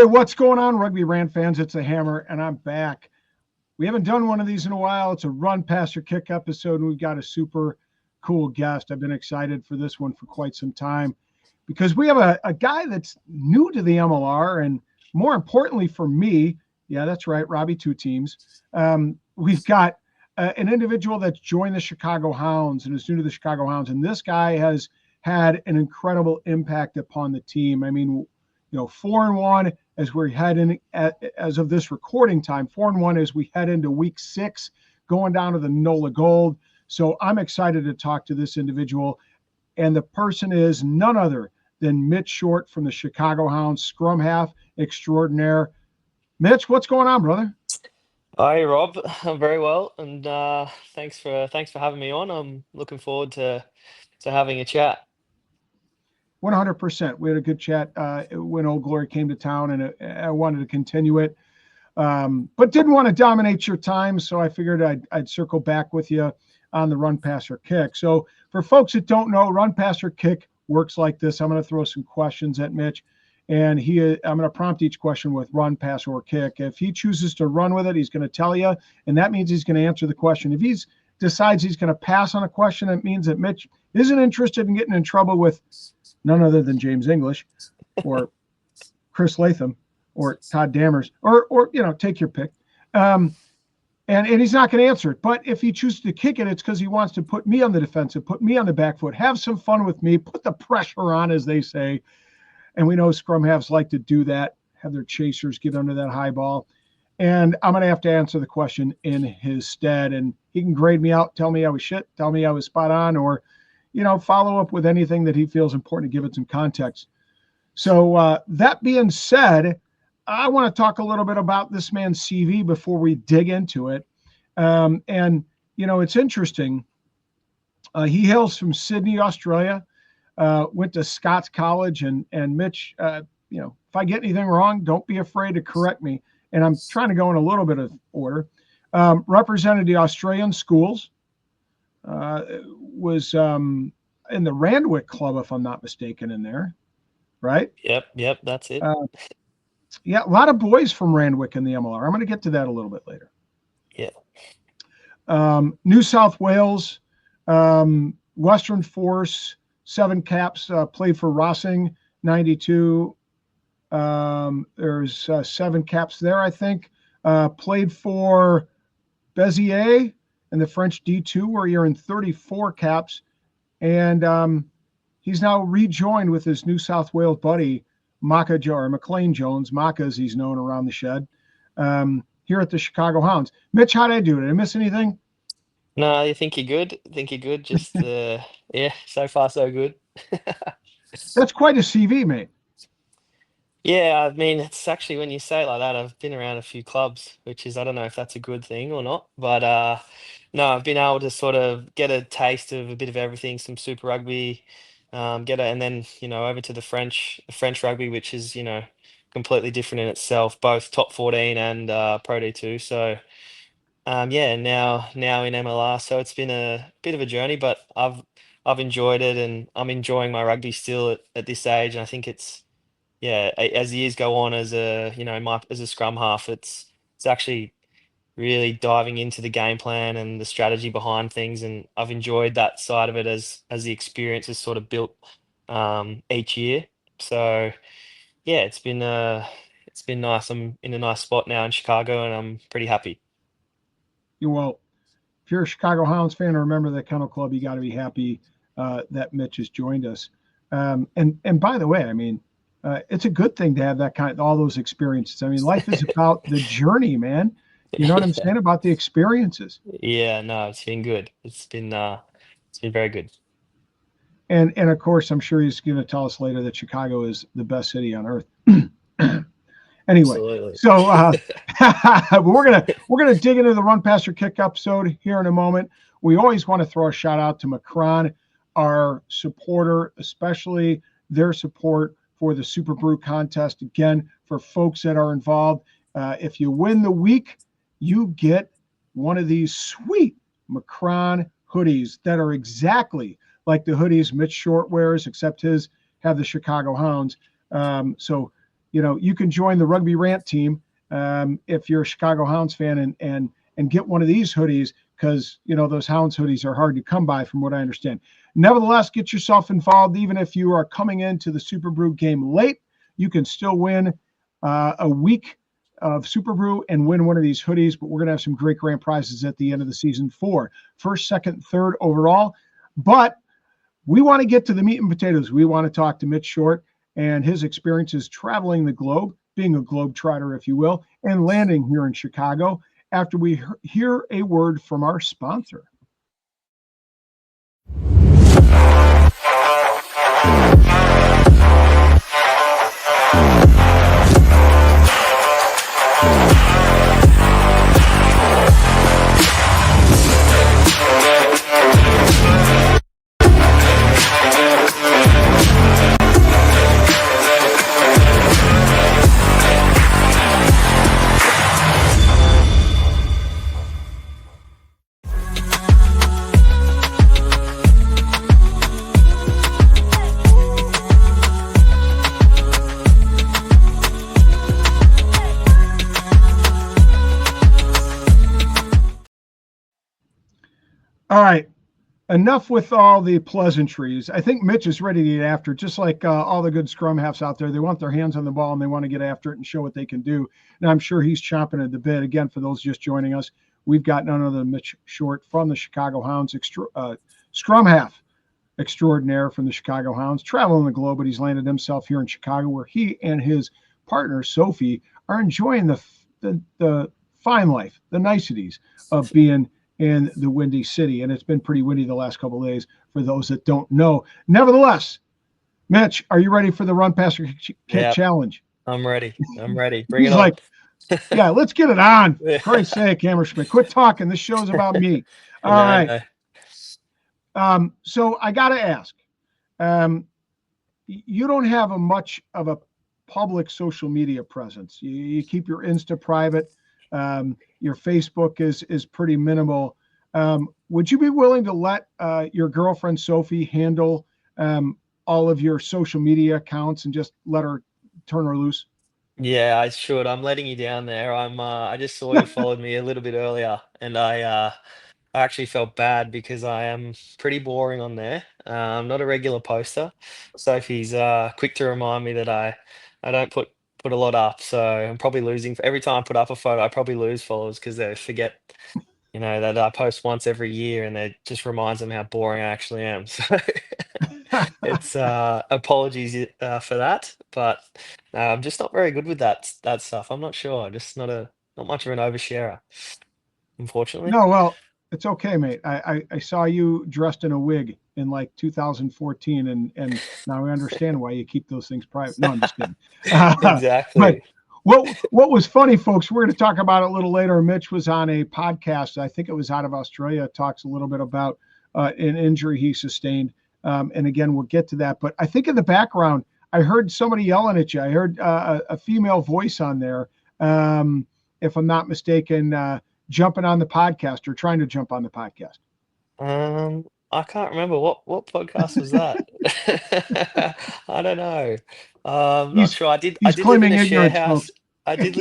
Hey, what's going on, Rugby Rant fans? It's the Hammer, and I'm back. We haven't done one of these in a while. It's a run, pass, or kick episode, and we've got a super cool guest. I've been excited for this one for quite some time because we have a guy that's new to the MLR, and more importantly for me, yeah, that's right, Robbie, 2 teams. We've got an individual that's joined the Chicago Hounds and is new to the Chicago Hounds, and this guy has had an incredible impact upon the team. I mean, 4-1 as we're heading, as of this recording time, 4-1 as we head into week 6, going down to the NOLA Gold. So I'm excited to talk to this individual. And the person is none other than Mitch Short from the Chicago Hounds, Scrumhalf extraordinaire. Mitch, what's going on, brother? Hi Rob, I'm very well, and thanks for having me on. I'm looking forward to having a chat. 100%. We had a good chat when Old Glory came to town, and I wanted to continue it, but didn't want to dominate your time. So I figured I'd circle back with you on the run, pass, or kick. So for folks that don't know, run, pass, or kick works like this. I'm going to throw some questions at Mitch, and I'm going to prompt each question with run, pass, or kick. If he chooses to run with it, he's going to tell you, and that means he's going to answer the question. If he decides he's going to pass on a question, it means that Mitch isn't interested in getting in trouble with none other than James English or Chris Latham or Todd Dammers, or take your pick. And he's not going to answer it. But if he chooses to kick it, it's because he wants to put me on the defensive, put me on the back foot, have some fun with me, put the pressure on, as they say. And we know scrum halves like to do that, have their chasers get under that high ball. And I'm going to have to answer the question in his stead. And he can grade me out, tell me I was shit, tell me I was spot on, or follow up with anything that he feels important to give it some context. So that being said, I want to talk a little bit about this man's CV before we dig into it. It's interesting. He hails from Sydney, Australia, went to Scots College, and Mitch, if I get anything wrong, don't be afraid to correct me. And I'm trying to go in a little bit of order. Represented the Australian schools. Was in the Randwick Club, if I'm not mistaken, in there, right? Yep, that's it. Yeah, a lot of boys from Randwick in the MLR. I'm going to get to that a little bit later. Yeah. New South Wales, Western Force, 7 caps, played for Rossing, 92. There's 7 caps there, I think. Played for Béziers in the French D2, where you're in 34 caps. And he's now rejoined with his New South Wales buddy, McLean Jones, Maka as he's known around the shed, here at the Chicago Hounds. Mitch, how'd I do? Did I miss anything? No, I think you're good. Just yeah, so far so good. That's quite a CV, mate. Yeah, I mean, it's actually when you say it like that, I've been around a few clubs, which is I don't know if that's a good thing or not, but no, I've been able to sort of get a taste of a bit of everything, some Super Rugby, and then over to the French rugby, which is completely different in itself, both top 14 and Pro D2. So yeah, now in MLR, so it's been a bit of a journey, but I've enjoyed it, and I'm enjoying my rugby still at this age, and I think it's yeah, as the years go on, as a as a scrum half, it's actually really diving into the game plan and the strategy behind things, and I've enjoyed that side of it as the experience is sort of built each year. So yeah, it's been nice. I'm in a nice spot now in Chicago, and I'm pretty happy. Well, if you're a Chicago Hounds fan or a member of the Kennel Club, you got to be happy that Mitch has joined us. And by the way, I mean, it's a good thing to have all those experiences. I mean, life is about the journey, man. You know what I'm saying, about the experiences. Yeah, no, it's been good. It's been very good. And of course, I'm sure he's going to tell us later that Chicago is the best city on earth. Anyway, Absolutely. so we're gonna dig into the run, pass, or kick episode here in a moment. We always want to throw a shout out to Macron, our supporter, especially their support for the Super Brew contest. Again, for folks that are involved, if you win the week, you get one of these sweet Macron hoodies that are exactly like the hoodies Mitch Short wears, except his have the Chicago Hounds. So you can join the Rugby Rant team if you're a Chicago Hounds fan and get one of these hoodies because those Hounds hoodies are hard to come by from what I understand. Nevertheless, get yourself involved. Even if you are coming into the Super Brew game late, you can still win a week of Super Brew and win one of these hoodies. But we're going to have some great grand prizes at the end of the season for first, second, third overall. But we want to get to the meat and potatoes. We want to talk to Mitch Short and his experiences traveling the globe, being a globetrotter, if you will, and landing here in Chicago after we hear a word from our sponsor. All right. Enough with all the pleasantries. I think Mitch is ready to get after it, just like all the good scrum halves out there. They want their hands on the ball and they want to get after it and show what they can do. And I'm sure he's chomping at the bit. Again, for those just joining us, we've got none other than Mitch Short from the Chicago Hounds, scrum half extraordinaire from the Chicago Hounds, traveling the globe, but he's landed himself here in Chicago where he and his partner, Sophie, are enjoying the fine life, the niceties of being in the Windy City. And it's been pretty windy the last couple of days for those that don't know. Nevertheless, Mitch, are you ready for the Run Passer Kick Challenge? I'm ready. Bring He's it on. like, yeah, let's get it on. For Christ's sake, Hammerschmidt, quit talking. This show's about me. All right. So I got to ask, you don't have much of a public social media presence. You keep your Insta private. Your Facebook is pretty minimal. Would you be willing to let your girlfriend Sophie handle all of your social media accounts and just let her turn her loose? Yeah, I should. I'm letting you down there. I just saw you followed me a little bit earlier, and I actually felt bad because I am pretty boring on there. I'm not a regular poster. Sophie's quick to remind me that I don't put a lot up, so I'm probably losing. Every time I put up a photo, I probably lose followers because they forget, that I post once every year, and it just reminds them how boring I actually am. So it's apologies for that, but I'm just not very good with that stuff. I'm not sure. I'm just not much of an oversharer, unfortunately. No, well, it's okay, mate. I saw you dressed in a wig in like 2014, and now I understand why you keep those things private. No, I'm just kidding. But Exactly. what was funny, folks, we're going to talk about it a little later. Mitch was on a podcast, I think it was out of Australia, talks a little bit about an injury he sustained. And again, we'll get to that. But I think in the background, I heard somebody yelling at you. I heard a female voice on there, if I'm not mistaken, jumping on the podcast or trying to jump on the podcast. I can't remember what podcast was that. I don't know. Not He's sure. I he's did live in claiming a share ignorance, house. folks. I did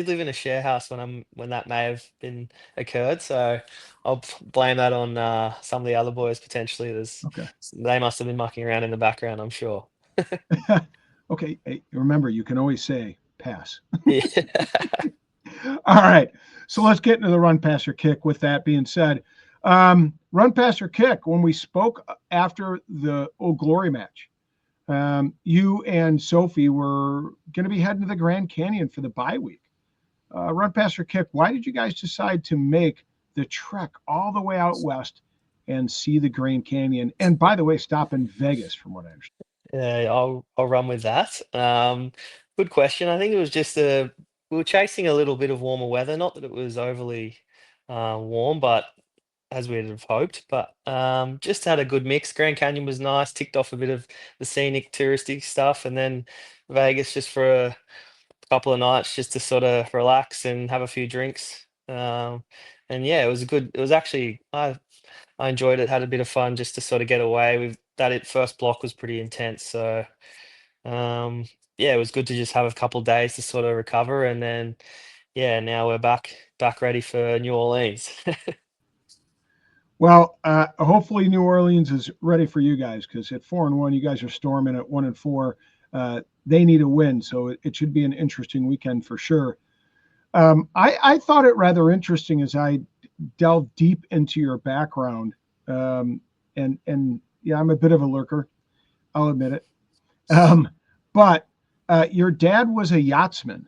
live in a share house when that may have been occurred. So I'll blame that on some of the other boys potentially. Okay. They must have been mucking around in the background, I'm sure. Okay. Hey, remember, you can always say pass. Yeah. All right. So let's get into the run, pass, or kick. With that being said, run, pass, or kick. When we spoke after the Old Glory match, you and Sophie were going to be heading to the Grand Canyon for the bye week. Run, pass, or kick. Why did you guys decide to make the trek all the way out west and see the Grand Canyon? And by the way, stop in Vegas, from what I understand. Yeah, I'll run with that. Good question. I think it was just we were chasing a little bit of warmer weather. Not that it was overly warm, but as we'd have hoped. But just had a good mix. Grand Canyon was nice. Ticked off a bit of the scenic, touristy stuff, and then Vegas just for a couple of nights, just to sort of relax and have a few drinks. And yeah, it was good. It was actually I enjoyed it. Had a bit of fun just to sort of get away. With that, it first block was pretty intense. So. Um, yeah, it was good to just have a couple days to sort of recover, and then yeah, now we're back ready for New Orleans. Well, hopefully New Orleans is ready for you guys because at 4-1, you guys are storming. At 1-4, they need a win, so it should be an interesting weekend for sure. I thought it rather interesting as I delved deep into your background, um, and yeah, I'm a bit of a lurker. I'll admit it. Um, but your dad was a yachtsman,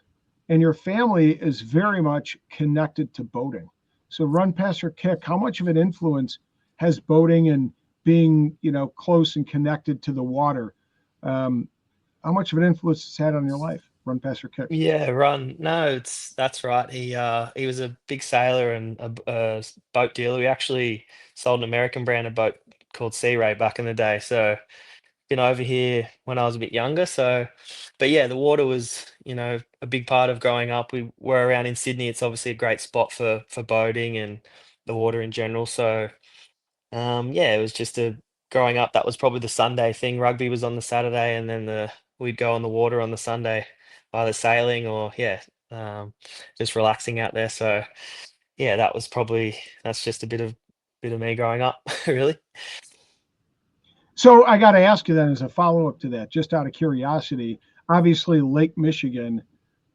and your family is very much connected to boating. So, run, pass, or kick. How much of an influence has boating and being, close and connected to the water? Um, how much of an influence it's had on your life? Run, pass, or kick. Yeah, run. No, that's right. He was a big sailor and boat dealer. We actually sold an American brand of boat called Sea Ray back in the day. So been over here when I was a bit younger. So, but yeah, the water was, a big part of growing up. We were around in Sydney. It's obviously a great spot for boating and the water in general. So, yeah, it was just a growing up. That was probably the Sunday thing. Rugby was on the Saturday, and then we'd go on the water on the Sunday, either sailing or yeah, um, just relaxing out there. So yeah, that's just a bit of me growing up, really. So, I got to ask you then, as a follow up to that, just out of curiosity, obviously Lake Michigan,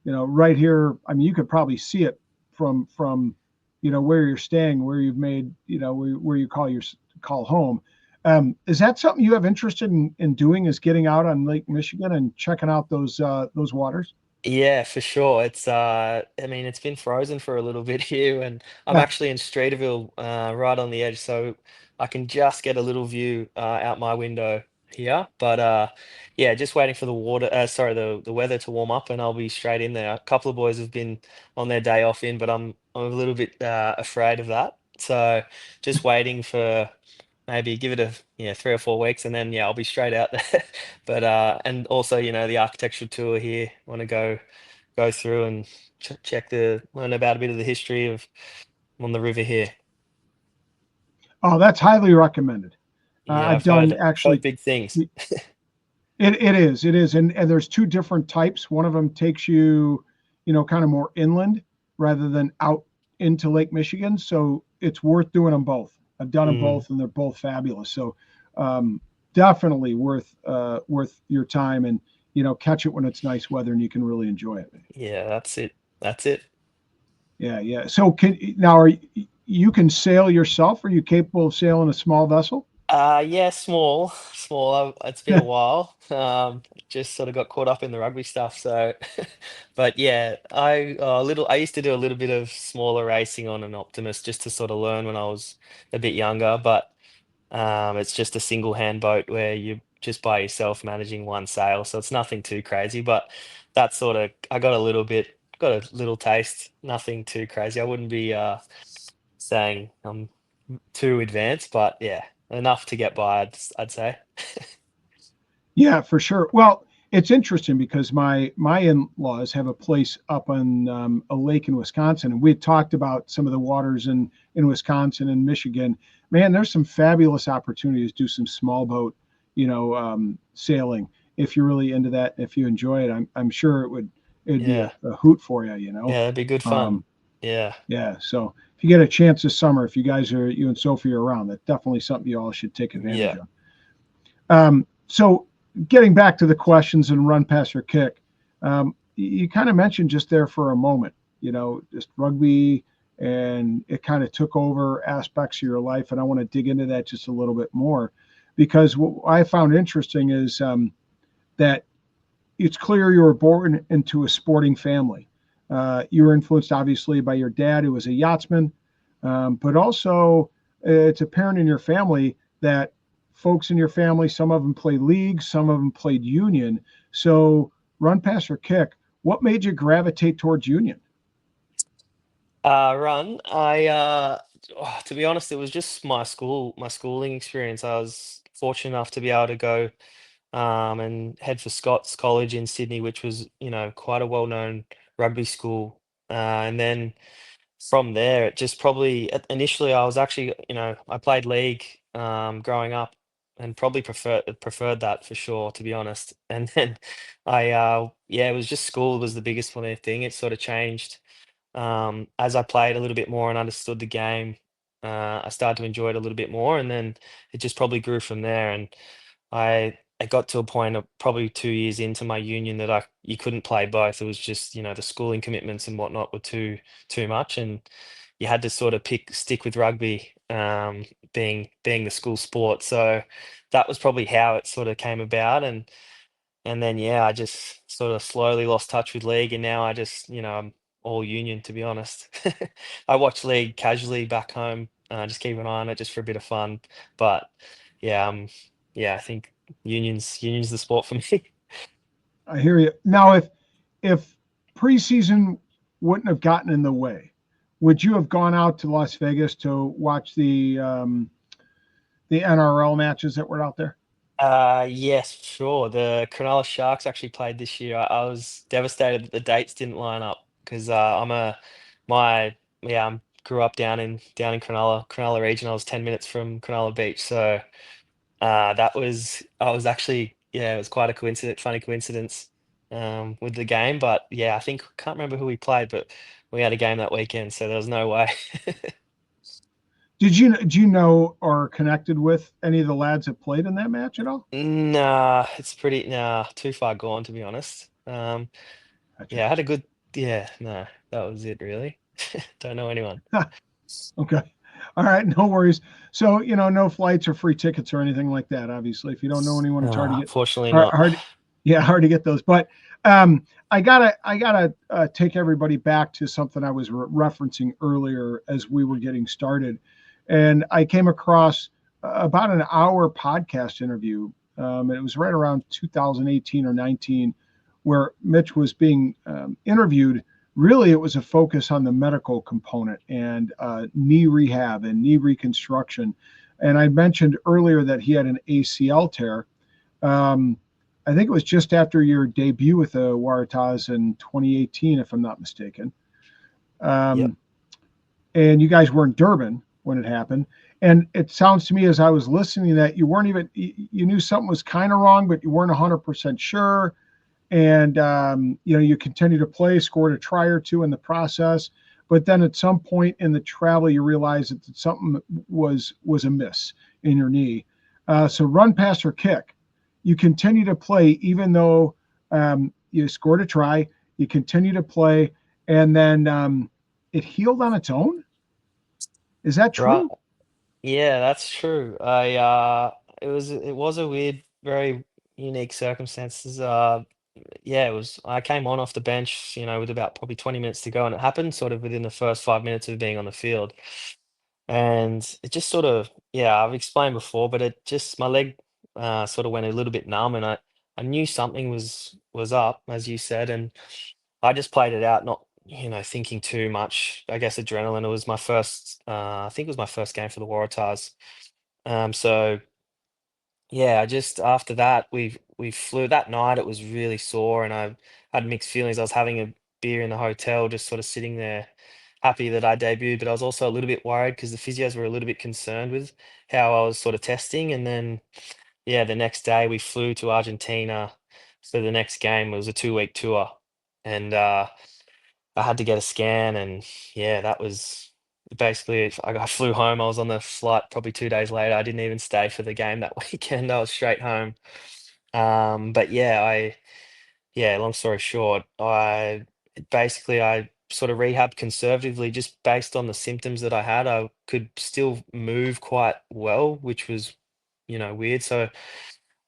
right here. I mean, you could probably see it from where you're staying, where you've made, where you call home. Is that something you have interested in doing? Is getting out on Lake Michigan and checking out those waters? Yeah, for sure. I mean, it's been frozen for a little bit here, and I'm Yeah. actually in Streeterville, right on the edge, so I can just get a little view out my window here. But yeah, just waiting for the weather to warm up, and I'll be straight in there. A couple of boys have been on their day off in, but I'm a little bit afraid of that. So just waiting for maybe give it a 3 or 4 weeks, and then yeah, I'll be straight out there. But and also, the architectural tour here. Want to go through and learn about a bit of the history of on the river here. Oh, that's highly recommended. Yeah, I've I've done heard actually. big things. It is, and there's two different types. One of them takes you, kind of more inland rather than out into Lake Michigan. So it's worth doing them both. I've done them Mm, both, and they're both fabulous. So um, definitely worth your time, and catch it when it's nice weather and you can really enjoy it. yeah, that's it. That's it. Yeah, yeah. So are you can sail yourself? Are you capable of sailing a small vessel? Yeah, small. It's been a while. Just sort of got caught up in the rugby stuff. So, but yeah, I used to do a little bit of smaller racing on an Optimus just to sort of learn when I was a bit younger. But it's just a single hand boat where you're just by yourself managing one sail, so it's nothing too crazy. But that's sort of I got a little taste. Nothing too crazy. I wouldn't be saying I'm too advanced, but yeah, enough to get by. I'd say. Yeah, for sure. Well, it's interesting because my in-laws have a place up on a lake in Wisconsin, and we had talked about some of the waters in Wisconsin and Michigan. Man, there's some fabulous opportunities to do some small boat, sailing if you're really into that. If you enjoy it, I'm sure it'd be Yeah, a hoot for you. yeah, that'd be good fun. Um, Yeah, yeah. So if you get a chance this summer, if you and Sophie are around, that's definitely something you all should take advantage yeah. of. So getting back to the questions and run, pass, or kick, you kind of mentioned just there for a moment, just rugby, and it kind of took over aspects of your life. And I want to dig into that just a little bit more because what I found interesting is that it's clear you were born into a sporting family. You were influenced, obviously, by your dad, who was a yachtsman, but also it's apparent in your family that folks in your family, some of them played league, some of them played union. So, run, pass, or kick, what made you gravitate towards union? Run. To be honest, it was just my schooling experience. I was fortunate enough to be able to go and head for Scots College in Sydney, which was, quite a well-known rugby school. And then from there, it just probably initially I was actually, I played league growing up. and probably preferred that for sure, to be honest. And then yeah, it was just school was the biggest one thing. It sort of changed as I played a little bit more and understood the game. I started to enjoy it a little bit more, and then it just probably grew from there. And I got to a point of probably 2 years into my union that I you couldn't play both. It was just, the schooling commitments and whatnot were too much, and you had to sort of stick with rugby, being the school sport. So that was probably how it sort of came about, and then yeah, I just sort of slowly lost touch with league, and now I just, I'm all union, to be honest. I watch league casually back home, just keep an eye on it just for a bit of fun. But yeah, yeah, I think union's the sport for me. I hear you. Now, if preseason wouldn't have gotten in the way, would you have gone out to Las Vegas to watch the NRL matches that were out there? Yes, sure. The Cronulla Sharks actually played this year. I was devastated that the dates didn't line up because my yeah, grew up down in Cronulla region. I was 10 minutes from Cronulla Beach, so that was I was actually yeah, it was quite a funny coincidence with the game. But yeah, I think can't remember who we played, but we had a game that weekend, so there was no way. Do you know or connected with any of the lads that played in that match at all? Nah, it's pretty too far gone, to be honest. Gotcha. Yeah, I had a good yeah, no, that was it really. Don't know anyone. Okay. All right, no worries. So, no flights or free tickets or anything like that. Obviously, if you don't know anyone, it's hard to get Unfortunately hard, not. hard yeah, hard to get those. But I gotta take everybody back to something I was referencing earlier as we were getting started, and I came across about an hour podcast interview. It was right around 2018 or 19, where Mitch was being interviewed. Really, it was a focus on the medical component and knee rehab and knee reconstruction. And I mentioned earlier that he had an ACL tear. Um, I think it was just after your debut with the Waratahs in 2018, if I'm not mistaken. Yep. Um, and you guys were in Durban when it happened. And it sounds to me as I was listening that you weren't even, you knew something was kind of wrong, but you weren't 100% sure. And you continue to play, scored a try or two in the process, but then at some point in the travel you realize that something was amiss in your knee. So run, pass, or kick, you continue to play even though you scored a try. You continue to play, and then it healed on its own. Is that Right. true? Yeah, that's true. It was a weird, very unique circumstances. Yeah, it was I came on off the bench, with about probably 20 minutes to go, and it happened sort of within the first 5 minutes of being on the field. And it just sort of yeah, I've explained before, but it just my leg sort of went a little bit numb, and I knew something was up, as you said, and I just played it out, not thinking too much. I guess adrenaline. It was my first, I think it was my first game for the Waratahs. So yeah, I just after that we flew that night. It was really sore, and I had mixed feelings. I was having a beer in the hotel, just sort of sitting there, happy that I debuted, but I was also a little bit worried because the physios were a little bit concerned with how I was sort of testing. And then yeah, the next day we flew to Argentina for the next game. It was a 2-week tour, and I had to get a scan, and yeah, that was basically I flew home. I was on the flight probably 2 days later. I didn't even stay for the game that weekend. I was straight home. But yeah, long story short, I sort of rehabbed conservatively just based on the symptoms that I had. I could still move quite well, which was, weird. So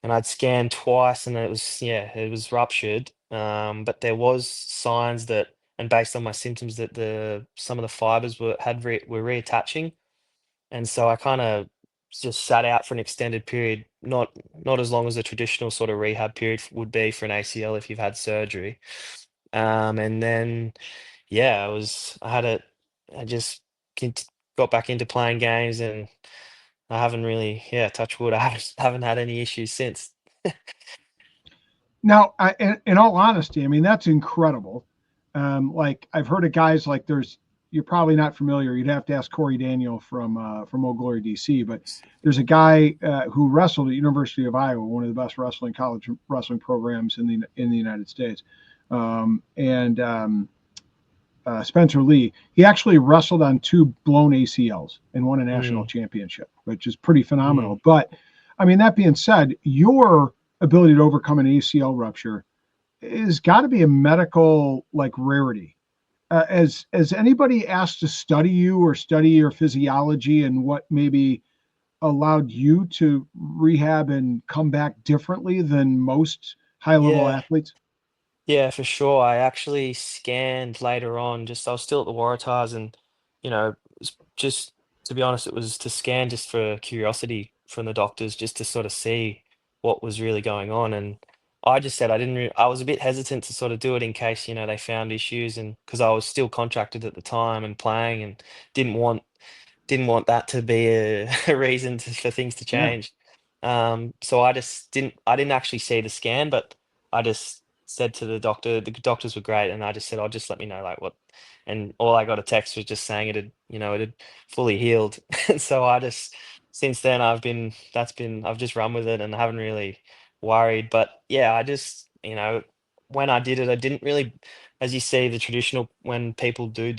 and I'd scanned twice, and it was ruptured. But there was signs that, and based on my symptoms, that the some of the fibers were reattaching, and so I kind of just sat out for an extended period, not as long as a traditional sort of rehab period would be for an ACL if you've had surgery. And then yeah, I had it. I just cont- got back into playing games, and I haven't really, yeah, touch wood. I haven't had any issues since. Now, in all honesty, I mean that's incredible. Like I've heard of guys like there's you're probably not familiar. You'd have to ask Corey Daniel from Old Glory DC. But there's a guy who wrestled at University of Iowa, one of the best wrestling college wrestling programs in the United States, and Spencer Lee. He actually wrestled on two blown ACLs and won a national Mm, championship, which is pretty mm. phenomenal. But I mean, that being said, your ability to overcome an ACL rupture is got to be a medical like rarity. As anybody asked to study you or study your physiology and what maybe allowed you to rehab and come back differently than most high level Yeah. athletes? Yeah, for sure. I actually scanned later on, just I was still at the Waratahs and, just to be honest, it was to scan just for curiosity from the doctors, just to sort of see what was really going on. And I just said I didn't I was a bit hesitant to sort of do it in case, they found issues and because I was still contracted at the time and playing and didn't want didn't want that to be a, a reason for things to Yeah. change. So I didn't actually see the scan, but I just said to the doctor, the doctors were great, and I just said, "I'll just let me know like what." And all I got a text was just saying it had fully healed. And so I just since then I've just run with it and I haven't really worried. But yeah, I just when I did it, I didn't really, as you see, the traditional when people do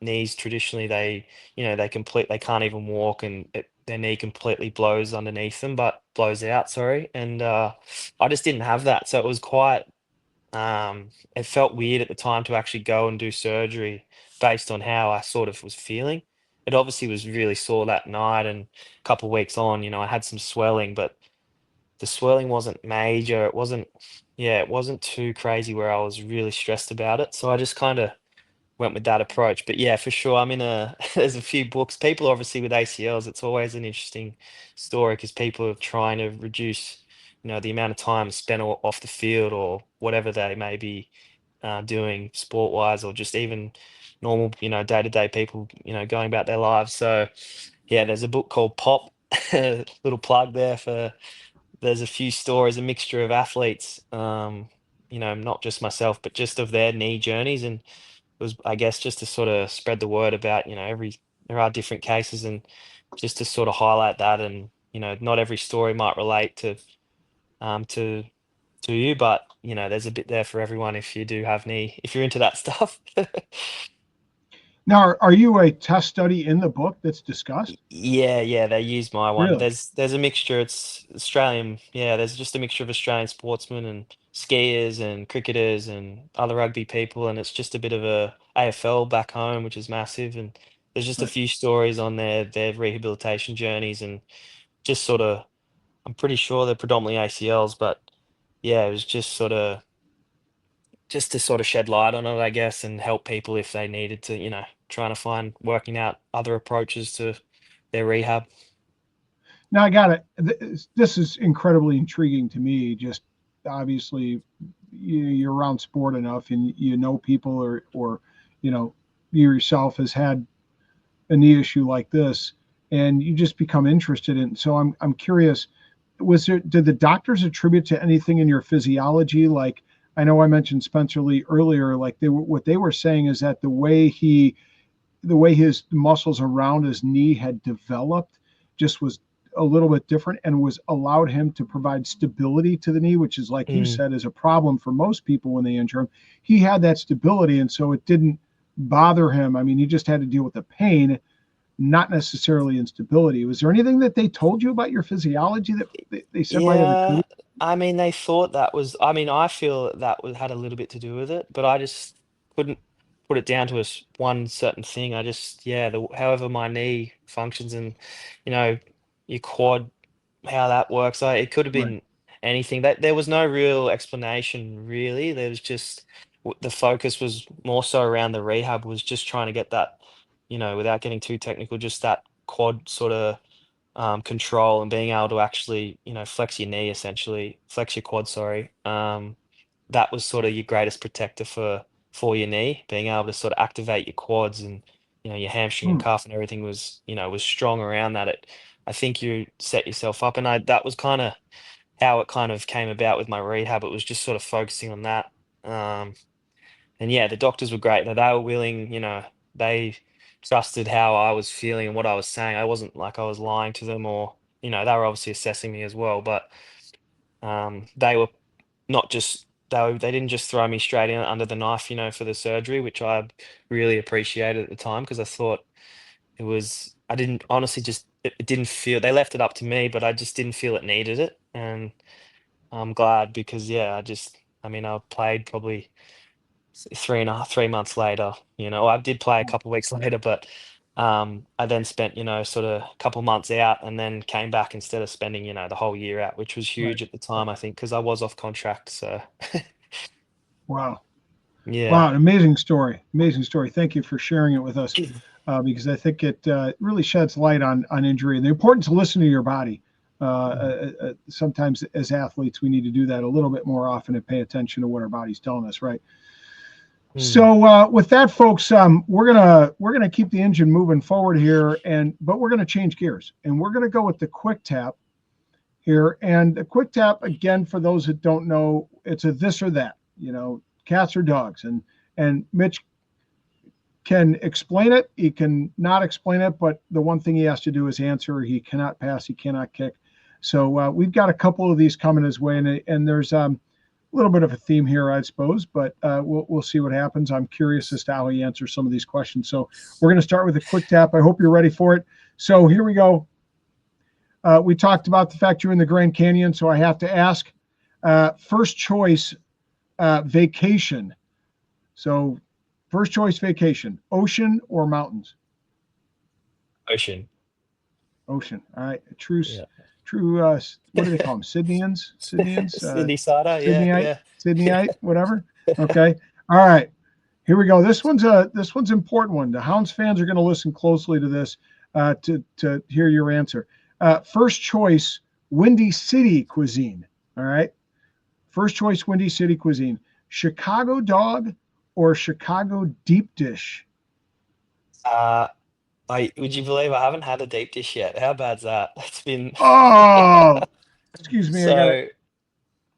knees traditionally they can't even walk and their knee completely blows underneath them, but blows out, sorry. And I just didn't have that. So it was quite, it felt weird at the time to actually go and do surgery based on how I sort of was feeling. It obviously was really sore that night and a couple of weeks on, I had some swelling, but the swelling wasn't major. It wasn't too crazy where I was really stressed about it. So I just kind of went with that approach. But yeah, for sure, I'm in a there's a few books. People obviously with ACLs, it's always an interesting story because people are trying to reduce, the amount of time spent off the field or whatever they may be doing sport wise or just even normal, day-to-day people, going about their lives. So yeah, there's a book called Pop. Little plug there for there's a few stories, a mixture of athletes, not just myself, but just of their knee journeys and it was, I guess, just to sort of spread the word about, there are different cases and just to sort of highlight that and, not every story might relate um to to you, but there's a bit there for everyone if you do have knee, if you're into that stuff. Now, are you a test study in the book that's discussed? Yeah, yeah, they use my one. Really? There's a mixture. It's Australian. Yeah, there's just a mixture of Australian sportsmen and skiers and cricketers and other rugby people, and it's just a bit of a AFL back home, which is massive. And there's just a Right. few stories on their rehabilitation journeys and just sort of. I'm pretty sure they're predominantly ACLs, but yeah, it was just sort of just to sort of shed light on it, I guess, and help people if they needed to, trying to find working out other approaches to their rehab. Now I got it. This is incredibly intriguing to me. Just obviously, you're around sport enough, and you know people, or you know, you yourself has had a knee issue like this, and you just become interested in. So I'm curious. Did the doctors attribute to anything in your physiology? Like I know I mentioned Spencer Lee earlier. Like what they were saying is that the way his muscles around his knee had developed just was a little bit different and was allowed him to provide stability to the knee, which is like you Mm. said is a problem for most people when they injure him. He had that stability, and so it didn't bother him. I mean, he just had to deal with the pain, not necessarily instability. Was there anything that they told you about your physiology that they said might have Yeah, attributed? I mean, they thought that was, I mean, I feel that had a little bit to do with it, but I just couldn't put it down to one certain thing. I just, yeah, however my knee functions and, you know, your quad, how that works, it could have Right. been anything. That there was no real explanation, really. There was just the focus was more so around the rehab was just trying to get that, without getting too technical, just that quad sort of control and being able to actually, flex your knee essentially, flex your quad, sorry. That was sort of your greatest protector for your knee, being able to sort of activate your quads and your hamstring and Hmm. calf and everything was strong around that. I think you set yourself up, and I that was kind of how it kind of came about with my rehab. It was just sort of focusing on that. And yeah, the doctors were great. They were willing, they trusted how I was feeling and what I was saying. I wasn't like I was lying to them, or they were obviously assessing me as well, but they were not just they didn't just throw me straight in under the knife, for the surgery, which I really appreciated at the time because I thought I didn't honestly just it didn't feel they left it up to me, but I just didn't feel it needed it, and I'm glad because yeah, I mean I played probably 3 months later. I did play a couple of weeks later, but I then spent, sort of a couple of months out and then came back instead of spending, the whole year out, which was Right. huge at the Right. time, I think, because I was off contract. So Wow. yeah. Wow. An amazing story. Amazing story. Thank you for sharing it with us, because I think it really sheds light on injury and the importance of listening to your body. Sometimes as athletes, we need to do that a little bit more often and pay attention to what our body's telling us, right? Mm. So with that, folks, we're gonna keep the engine moving forward here, but we're gonna change gears and we're gonna go with the quick tap here. And the quick tap, again, for those that don't know, it's a this or that, cats or dogs. And Mitch can explain it. He can not explain it, but the one thing he has to do is answer. He cannot pass. He cannot kick. So we've got a couple of these coming his way, and there's a little bit of a theme here, I suppose, but we'll see what happens. I'm curious as to how he answers some of these questions. So we're going to start with a quick tap. I hope you're ready for it. So here we go. We talked about the fact you're in the Grand Canyon, so I have to ask, first choice vacation. So first choice vacation, ocean or mountains? Ocean. Ocean. All right. True, Yeah. true. What do they call them? Sydneyans, Sydneyans, Sydney Cider. Yeah. Sydneyite, Yeah. Sydneyite, whatever. Okay. All right. Here we go. This one's an important one. The Hounds fans are going to listen closely to this to hear your answer. First choice, Windy City cuisine. All right. First choice, Windy City cuisine. Chicago dog or Chicago deep dish? Uh, would you believe I haven't had a deep dish yet? How bad's that? It's been Oh, excuse me. I got to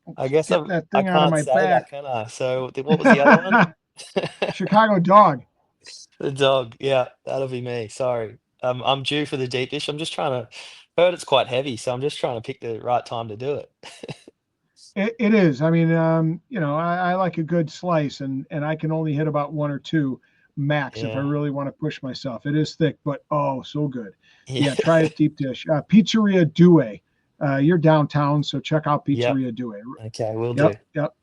so. I guess get that I thing out of can't my say that, back. can I? So what was the other one? Chicago dog. The dog. Yeah, that'll be me. Sorry. I'm due for the deep dish. I'm just trying to. Heard it's quite heavy, so I'm just trying to pick the right time to do it. It is. I mean, I like a good slice, and I can only hit about one or two max if I Yeah. really want to push myself. It is thick, but oh, so good. Yeah. Yeah, try it deep dish. Pizzeria Due. You're downtown, so check out Yep. Pizzeria Due. Okay, will do. Yep, yep.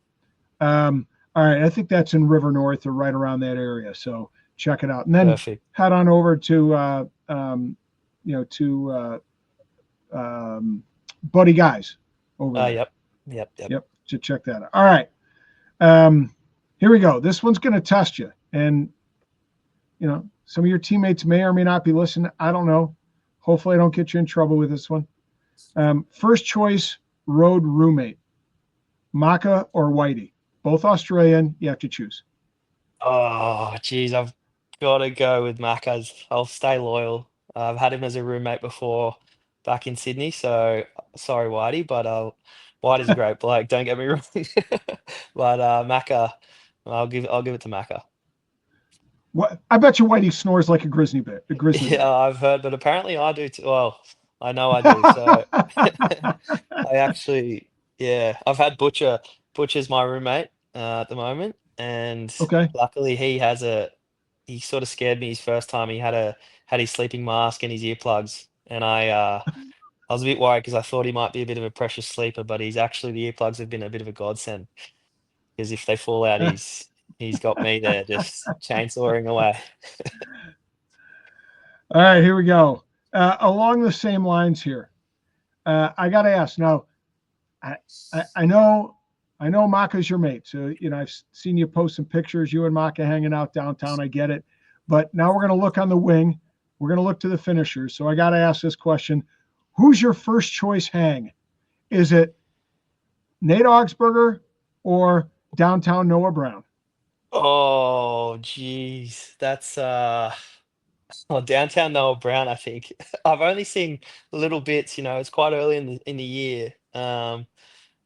All right, I think that's in River North or right around that area. So check it out, and then Perfect. head on over to Buddy Guys over there. Yep. Yep. Yep. Yep, to check that out. All right. Um, Here we go. This one's going to test you. And, some of your teammates may or may not be listening. I don't know. Hopefully, I don't get you in trouble with this one. First choice road roommate, Maka or Whitey? Both Australian. You have to choose. Oh, geez, I've got to go with Macca's. I'll stay loyal. I've had him as a roommate before back in Sydney, so sorry, Whitey, but Whitey's a great bloke. Don't get me wrong, but Macca, I'll give it to Macca. What? I bet you Whitey snores like a grizzly bear. A grizzly Yeah, bear. I've heard, but apparently I do too. Well, I know I do. So I actually, yeah, I've had Butcher's my roommate at the moment, and Okay. luckily he sort of scared me his first time. He had his sleeping mask and his earplugs, and I was a bit worried because I thought he might be a bit of a precious sleeper, but the earplugs have been a bit of a godsend because if they fall out, he's got me there just chainsawing away. All right. Here we go. Along the same lines here. I got to ask now. I, I know Maka's your mate. So, I've seen you post some pictures, you and Maka hanging out downtown. I get it. But now we're going to look on the wing. We're going to look to the finishers. So I got to ask this question. Who's your first choice hang? Is it Nate Augsburger or downtown Noah Brown? Oh, geez, that's well, downtown Noah Brown, I think. I've only seen little bits, it's quite early in the year. And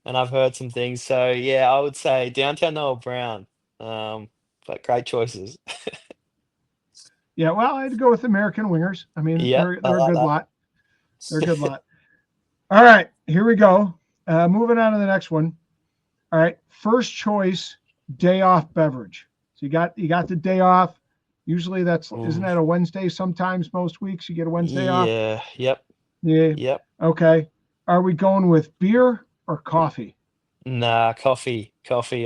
I've heard some things. So yeah, I would say downtown Noah Brown. Um, but great choices. Yeah, well, I had to go with American Wingers. I mean, Yep, I they're a like good that. lot. They're a good lot. All right, here we go. Moving on to the next one. All right, first choice day off beverage. So you got the day off. Usually isn't Mm, that a Wednesday? Sometimes most weeks you get a Wednesday off. yeah, yep, Yeah. yep. Okay. Are we going with beer or coffee? Nah, coffee, coffee.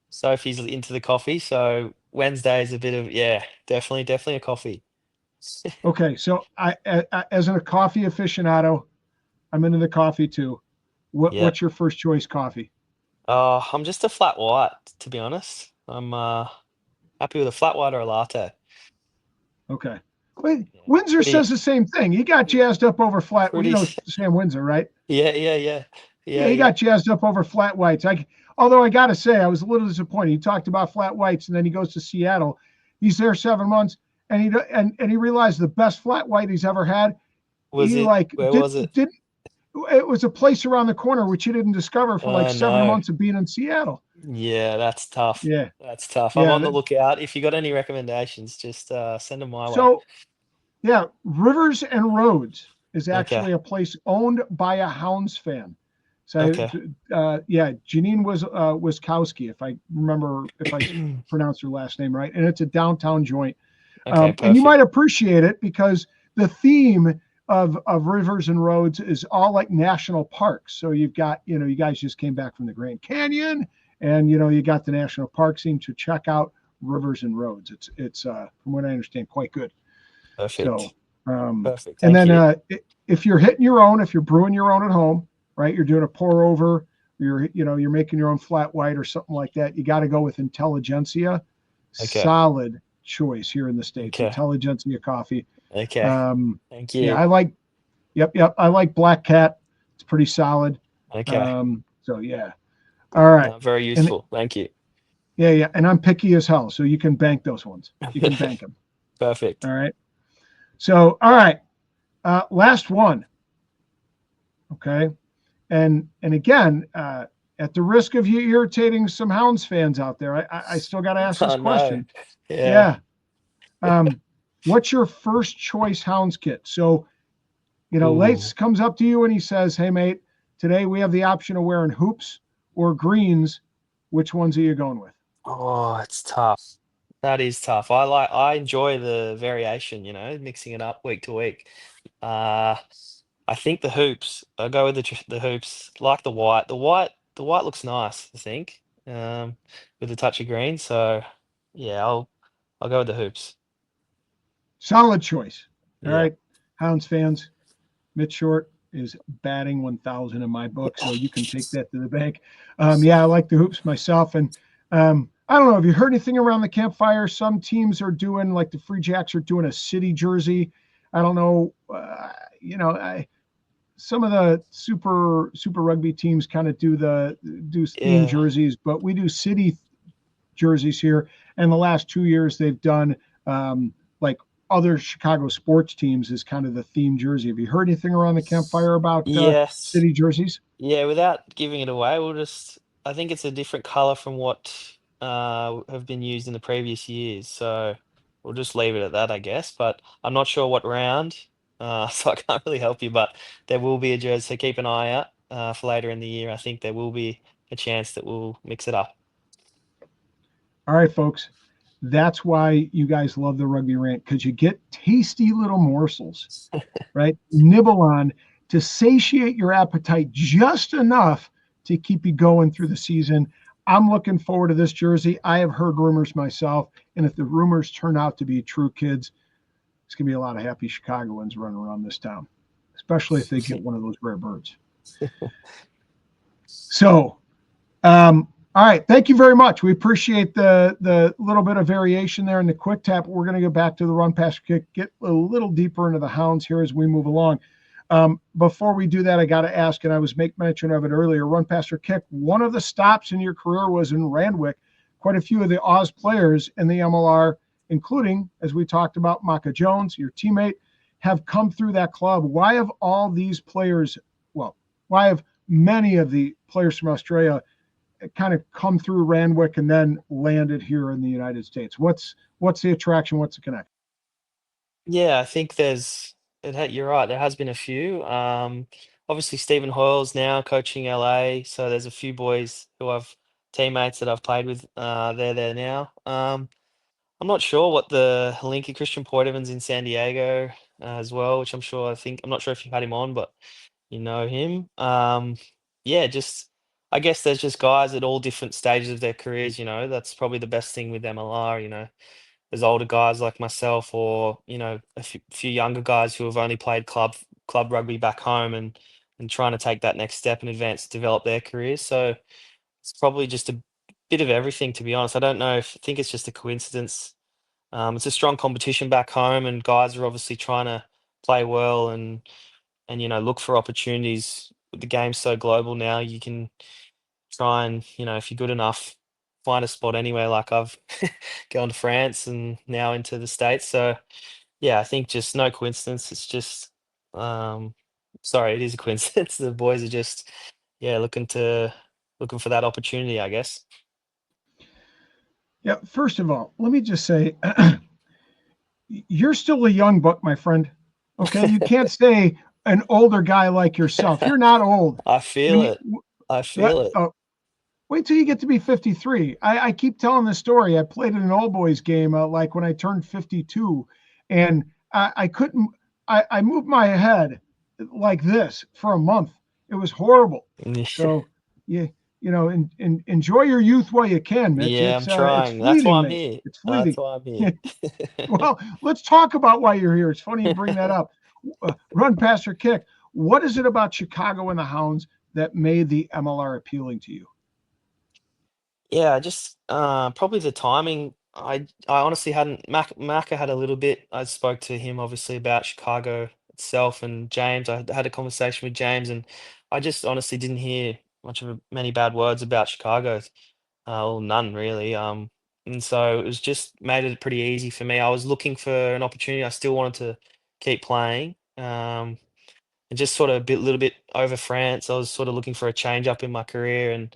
Sophie's into the coffee, so Wednesday is a bit of, yeah, definitely a coffee. Okay, so as a coffee aficionado, I'm into the coffee too. Yep. What's your first choice coffee? I'm just a flat white, to be honest. I'm happy with a flat white or a latte. Okay. Wait, Yeah. Windsor Pretty, says the same thing. He got jazzed up over flat. Well, you pretty. know Sam Windsor, right? Yeah. Yeah, he Yeah. got jazzed up over flat whites. Although I got to say, I was a little disappointed. He talked about flat whites, and then he goes to Seattle. He's there 7 months, and he realized the best flat white he's ever had. Was He it? like Where did was it? did it was a place around the corner which he didn't discover for like Oh seven no. months of being in Seattle. Yeah, that's tough. Yeah, That's tough. I'm yeah. on the lookout. If you got any recommendations, just send them my way. So yeah, Rivers and Roads is Okay. actually a place owned by a Hounds fan. So, Okay. yeah, Janine was Wiskowski, if I remember, if I pronounced her last name right, and it's a downtown joint. Okay, And you might perfect. appreciate it because the theme of Rivers and Roads is all like national parks. So you've got, you guys just came back from the Grand Canyon, and you got the national park scene to check out Rivers and Roads. It's from what I understand, quite good. So, Perfect. um, Perfect. and Thank then you. if you're hitting your own, if you're brewing your own at home, right? You're doing a pour over, you're making your own flat white or something like that. You got to go with Intelligentsia. Okay. Solid choice here in the States. Okay. Intelligentsia coffee. Okay. Um, Thank yeah, you. yep. I like Black Cat. It's pretty solid. Okay. So yeah. All right. No, very And useful. Thank you. yeah. And I'm picky as hell. So you can bank those ones. You can bank them. Perfect. All right. So, all right. Last one. Okay. And again, at the risk of you irritating some Hounds fans out there, I still got to ask this Oh no. question. Yeah. Yeah. What's your first choice Hounds kit? So, Lates Ooh. comes up to you and he says, "Hey, mate, today we have the option of wearing hoops or greens. Which ones are you going with?" Oh, it's tough. That is tough. I enjoy the variation, mixing it up week to week. Uh, I think the hoops. I'll go with the hoops. Like the white. The white looks nice, I think. With a touch of green. So yeah, I'll go with the hoops. Solid choice. All Yeah. right, Hounds fans, Mitch Short is batting 1,000 in my book, so you can take that to the bank. Yeah, I like the hoops myself, and I don't know. Have you heard anything around the campfire? Some teams are doing, like the Free Jacks are doing a city jersey. I don't know. Some of the super rugby teams kind of do theme Yeah. jerseys, but we do city jerseys here. And the last 2 years, they've done like other Chicago sports teams is kind of the theme jersey. Have you heard anything around the campfire about Yes. city jerseys? Yeah, without giving it away, I think it's a different color from what have been used in the previous years. So we'll just leave it at that, I guess. But I'm not sure what round, so I can't really help you. But there will be a jersey, so keep an eye out for later in the year. I think there will be a chance that we'll mix it up. All right, folks. That's why you guys love the Rugby Rant, because you get tasty little morsels, right? Nibble on to satiate your appetite just enough to keep you going through the season. I'm looking forward to this jersey. I have heard rumors myself, and if the rumors turn out to be true, kids, it's going to be a lot of happy Chicagoans running around this town, especially if they get one of those rare birds. So, all right, thank you very much. We appreciate the little bit of variation there in the quick tap. We're going to go back to the run, pass, kick, get a little deeper into the Hounds here as we move along. Before we do that, I got to ask, and I was making mention of it earlier, run, pass, or kick. One of the stops in your career was in Randwick. Quite a few of the Oz players in the MLR, including, as we talked about, Maka Jones, your teammate, have come through that club. Why have all these players, well, why have many of the players from Australia kind of come through Randwick and then landed here in the United States? What's the attraction? What's the connection? Yeah, I think you're right. There has been a few. Obviously Stephen Hoyle's now coaching LA, so there's a few boys who I've teammates that I've played with. They're there now. I'm not sure what the link of Christian Poitevins in San Diego as well, which I'm not sure if you've had him on, but you know him. Yeah, just I guess there's just guys at all different stages of their careers. That's probably the best thing with MLR. There's older guys like myself, or a few younger guys who have only played club rugby back home and trying to take that next step and advance to develop their careers. So it's probably just a bit of everything, to be honest. I think it's just a coincidence. It's a strong competition back home, and guys are obviously trying to play well and look for opportunities. The game's so global now, you can try and, if you're good enough, find a spot anywhere. Like I've gone to France and now into the States. So yeah, I think just no coincidence. It's just um sorry, it is a coincidence. The boys are just, yeah, looking for that opportunity, I guess. Yeah, first of all, let me just say, you're still a young buck, my friend. Okay, you can't say an older guy like yourself. You're not old. I When feel you, it. I yeah, feel it. wait till you get to be 53. I keep telling this story. I played in an old boys game like when I turned 52, and I couldn't. I moved my head like this for a month. It was horrible. So, yeah, enjoy your youth while you can, Mitch. Yeah, I'm It's trying. That's why fleeting, I'm mate. here. It's That's fleeting. why I'm here. Well, let's talk about why you're here. It's funny you bring that up. Run, pass, or kick. What is it about Chicago and the Hounds that made the MLR appealing to you? Yeah, just probably the timing. I honestly hadn't. Macca had a little bit. I spoke to him obviously about Chicago itself and James. I had a conversation with James, and I just honestly didn't hear many bad words about Chicago. Or none really. And so it was just made it pretty easy for me. I was looking for an opportunity. I still wanted to keep playing. And just sort of little bit over France. I was sort of looking for a change up in my career, and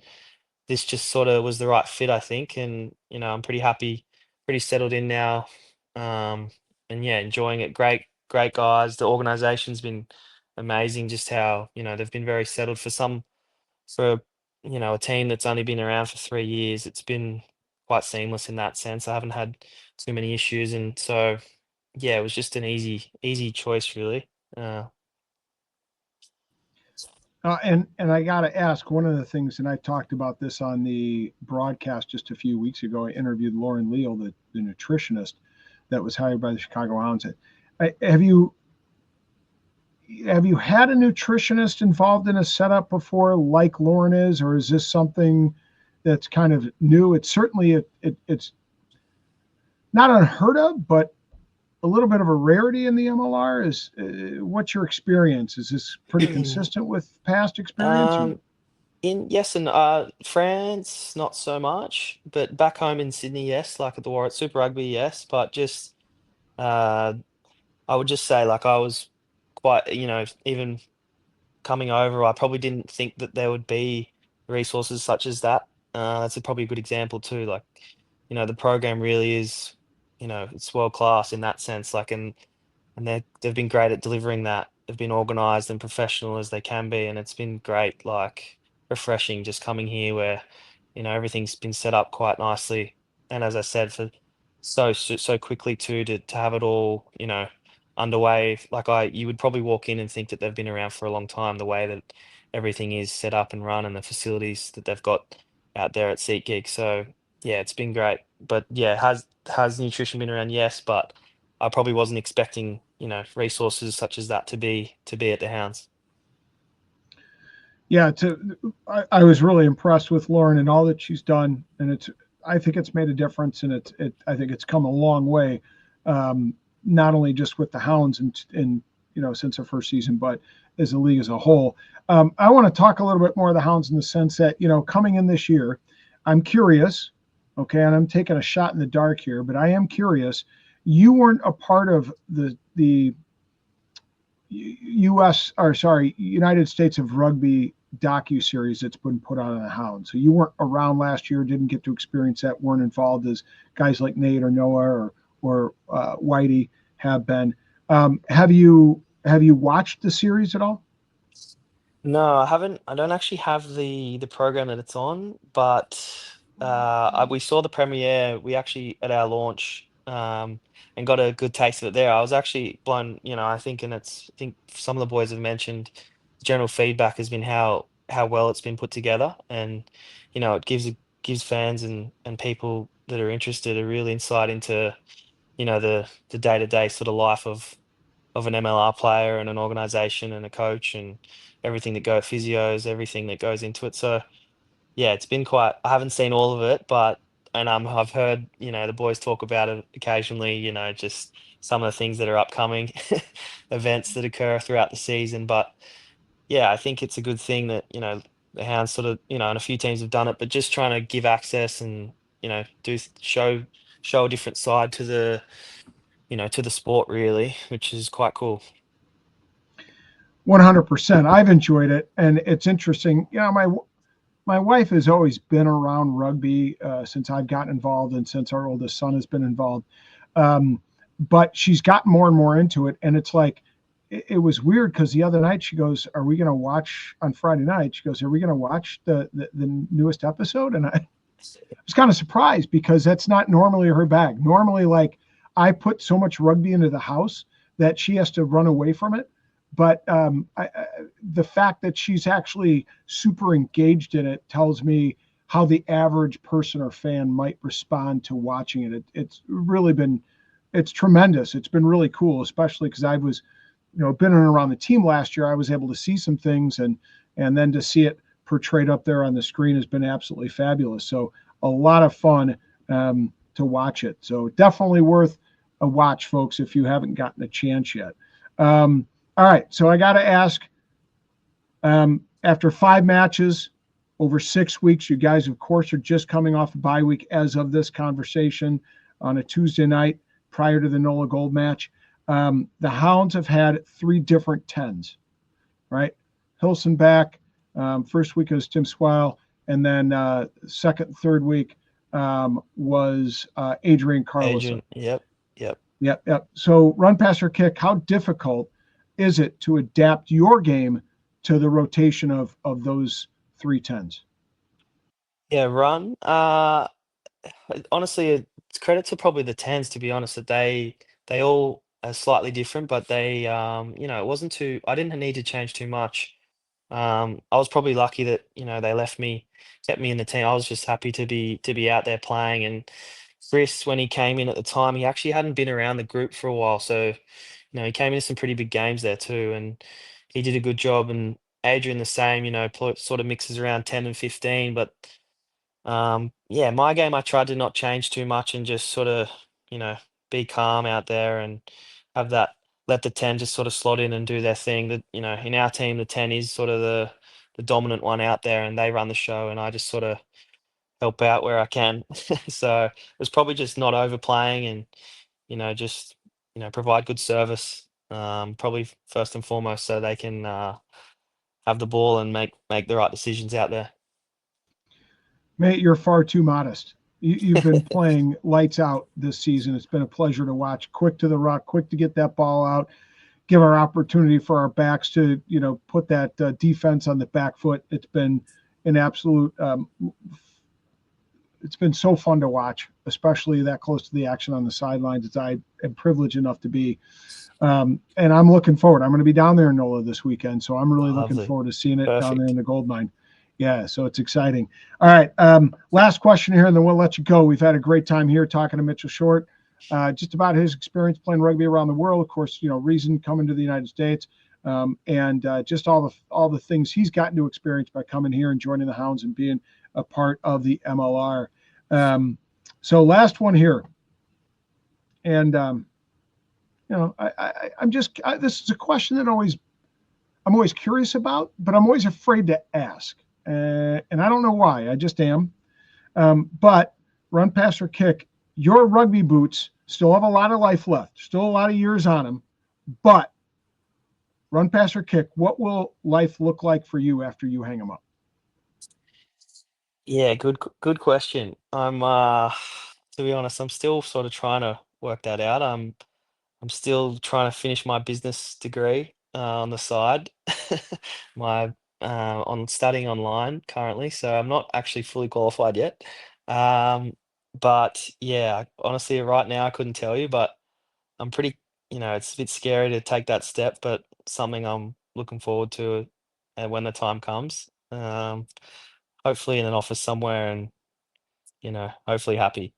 this just sort of was the right fit, I think. And I'm pretty happy, pretty settled in now. Um, and yeah, enjoying it. Great guys. The organization's been amazing. Just how they've been very settled for a team that's only been around for 3 years. It's been quite seamless in that sense. I haven't had too many issues, and so yeah, it was just an easy choice, really. Uh, And I got to ask one of the things, and I talked about this on the broadcast just a few weeks ago. I interviewed Lauren Leal, the nutritionist that was hired by the Chicago Hounds. Have you had a nutritionist involved in a setup before, like Lauren is, or is this something that's kind of new? It's certainly it's not unheard of, but a little bit of a rarity in the MLR. Is what's your experience? Is this pretty consistent with past experience? Or um, in yes, and France, not so much, but back home in Sydney, yes, like at the War at Super Rugby, yes, but just uh, I would just say like I was quite, even coming over, I probably didn't think that there would be resources such as that. That's probably a good example too. Like, the program really is, it's world class in that sense. Like, and they've been great at delivering that. They've been organized and professional as they can be, and it's been great, like refreshing just coming here where, everything's been set up quite nicely. And as I said, for so quickly too to have it all, underway. Like you would probably walk in and think that they've been around for a long time, the way that everything is set up and run and the facilities that they've got out there at SeatGeek. So yeah, it's been great. But yeah, has nutrition been around? Yes, but I probably wasn't expecting, resources such as that to be at the Hounds. yeah, I was really impressed with Lauren and all that she's done, and I think it's made a difference, and I think it's come a long way, not only just with the Hounds and since the first season, but as a league as a whole. I want to talk a little bit more of the Hounds in the sense that coming in this year, I'm curious, okay, and I'm taking a shot in the dark here, but I am curious. You weren't a part of the U.S. or sorry, United States of Rugby docu-series that's been put on the Hounds. So you weren't around last year, didn't get to experience that, weren't involved as guys like Nate or Noah or Whitey have been. Have you watched the series at all? No, I haven't. I don't actually have the program that it's on, but we saw the premiere. We actually at our launch and got a good taste of it there. I was actually blown. I think, and I think some of the boys have mentioned general feedback has been how well it's been put together, and it gives fans and people that are interested a real insight into the day-to-day sort of life of an MLR player and an organization and a coach and everything that physios, everything that goes into it. So yeah, it's been quite. I haven't seen all of it, but and I've heard the boys talk about it occasionally. Just some of the things that are upcoming, events that occur throughout the season. But yeah, I think it's a good thing that the Hounds sort of and a few teams have done it, but just trying to give access and do show a different side to the sport really, which is quite cool. 100%. I've enjoyed it, and it's interesting. My wife has always been around rugby since I've gotten involved, and since our oldest son has been involved. But she's gotten more and more into it, and it's like it was weird because the other night she goes, "Are we going to watch on Friday night?" She goes, "Are we going to watch the newest episode?" And I was kind of surprised because that's not normally her bag. Normally, like I put so much rugby into the house that she has to run away from it. But the fact that she's actually super engaged in it tells me how the average person or fan might respond to watching it. It's really been, it's tremendous. It's been really cool, especially because I was, been around the team last year. I was able to see some things, and then to see it portrayed up there on the screen has been absolutely fabulous. So a lot of fun to watch it. So definitely worth a watch, folks, if you haven't gotten a chance yet. All right, so I got to ask, after 5 matches over 6 weeks, you guys, of course, are just coming off a bye week as of this conversation on a Tuesday night prior to the NOLA Gold match. The Hounds have had 3 different 10s, right? Hilson back, first week was Tim Swile, and then second, third week was Adrian Carlson. Yep. So run, pass, or kick, how difficult is it to adapt your game to the rotation of those 3 10s? Yeah, run. Honestly, it's credit to probably the tens, to be honest, that they all are slightly different, but they it wasn't too. I didn't need to change too much. I was probably lucky that they kept me in the team. I was just happy to be out there playing. And Chris, when he came in at the time, he actually hadn't been around the group for a while, so he came into some pretty big games there too, and he did a good job. And Adrian the same, sort of mixes around 10 and 15, but yeah, my game, I tried to not change too much and just sort of, you know, be calm out there and have that let the 10 just sort of slot in and do their thing. That, in our team, the 10 is sort of the dominant one out there and they run the show and I just sort of help out where I can. So it was probably just not overplaying and, just, provide good service. Probably first and foremost so they can have the ball and make the right decisions out there. Mate, you're far too modest. You've been playing lights out this season. It's been a pleasure to watch. Quick to the ruck, quick to get that ball out, give our opportunity for our backs to, put that defense on the back foot. It's been an absolute, it's been so fun to watch, especially that close to the action on the sidelines, as I am privileged enough to be. And I'm looking forward. I'm going to be down there in NOLA this weekend, so I'm really looking forward to seeing it down there in the gold mine. Yeah, so it's exciting. All right, last question here, and then we'll let you go. We've had a great time here talking to Mitchell Short, just about his experience playing rugby around the world. Of course, reason coming to the United States, and just all the things he's gotten to experience by coming here and joining the Hounds and being a part of the MLR. So last one here, and this is a question that I'm always curious about, but I'm always afraid to ask. And I don't know why. I just am. But run, pass, or kick, your rugby boots still have a lot of life left, still a lot of years on them. But run, pass, or kick, what will life look like for you after you hang them up? Yeah, good question. To be honest, I'm still sort of trying to work that out. I'm still trying to finish my business degree on the side. My on studying online currently, so I'm not actually fully qualified yet. But yeah, honestly, right now I couldn't tell you, but I'm pretty, it's a bit scary to take that step, but something I'm looking forward to, and when the time comes. Hopefully in an office somewhere, and hopefully happy.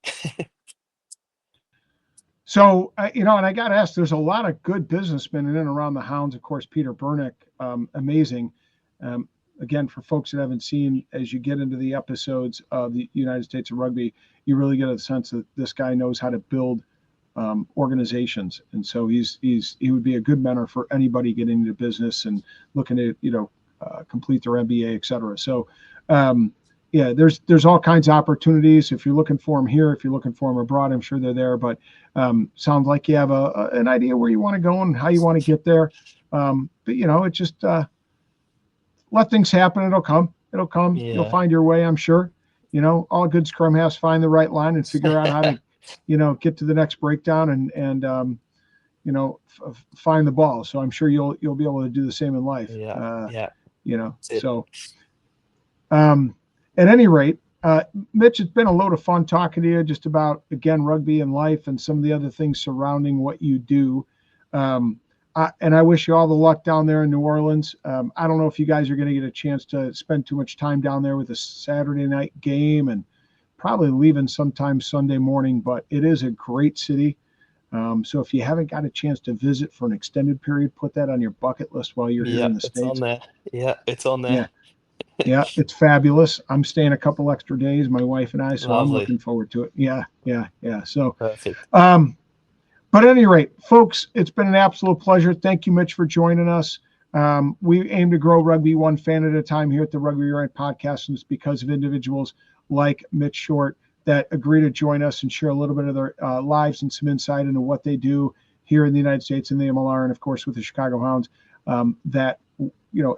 So, and I got to ask, there's a lot of good businessmen in and around the Hounds. Of course, Peter Burnick, amazing. Um, Again, for folks that haven't seen, as you get into the episodes of the United States of Rugby, you really get a sense that this guy knows how to build organizations, and so he would be a good mentor for anybody getting into business and looking to complete their MBA, et cetera. So, yeah, there's all kinds of opportunities. If you're looking for them here, if you're looking for them abroad, I'm sure they're there. But sounds like you have an idea where you want to go and how you want to get there. But it's just let things happen. It'll come. It'll come. You'll Yeah. find your way, I'm sure. All good Scrumhalfs find the right line and figure out how to, get to the next breakdown and find the ball. So I'm sure you'll be able to do the same in life. Yeah. So. At any rate, Mitch, it's been a load of fun talking to you just about, again, rugby and life and some of the other things surrounding what you do. And I wish you all the luck down there in New Orleans. I don't know if you guys are going to get a chance to spend too much time down there with a Saturday night game and probably leaving sometime Sunday morning, but it is a great city. So if you haven't got a chance to visit for an extended period, put that on your bucket list while you're here in the It's on States. there. Yeah, it's on there. Yeah. Yeah, it's fabulous. I'm staying a couple extra days, my wife and I, so I'm looking forward to it. Yeah. So, Perfect. But at any rate, folks, it's been an absolute pleasure. Thank you, Mitch, for joining us. We aim to grow rugby one fan at a time here at the Rugby Rant podcast, and it's because of individuals like Mitch Short that agree to join us and share a little bit of their lives and some insight into what they do here in the United States in the MLR, and of course with the Chicago Hounds. That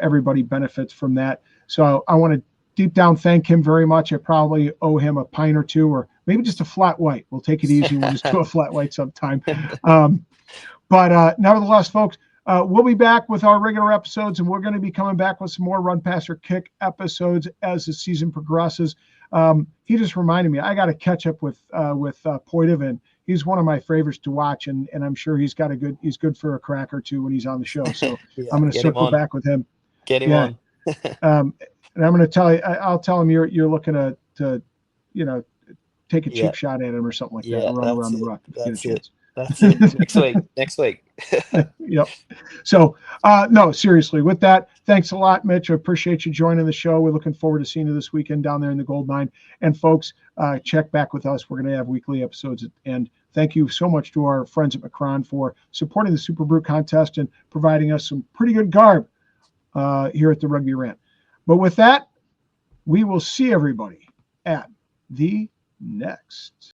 everybody benefits from that. So I want to deep down thank him very much. I probably owe him a pint or two, or maybe just a flat white. We'll take it easy. We'll just do a flat white sometime. But nevertheless, folks, we'll be back with our regular episodes, and we're going to be coming back with some more Run, Pass, or Kick episodes as the season progresses. He just reminded me, I got to catch up with Poitevin. He's one of my favorites to watch, and I'm sure he's good for a crack or two when he's on the show. So I'm going to circle back with him. Get him on. And I'm going to tell you, I'll tell him you're looking to take a cheap shot at him or something like that, run around the rock if you get a chance. That's it. Next week. Yep. So, no, seriously, with that, thanks a lot, Mitch. I appreciate you joining the show. We're looking forward to seeing you this weekend down there in the Gold Mine. And folks, check back with us. We're going to have weekly episodes. And thank you so much to our friends at Macron for supporting the Super Brew contest and providing us some pretty good garb here at the Rugby Rant. But with that, we will see everybody at the next.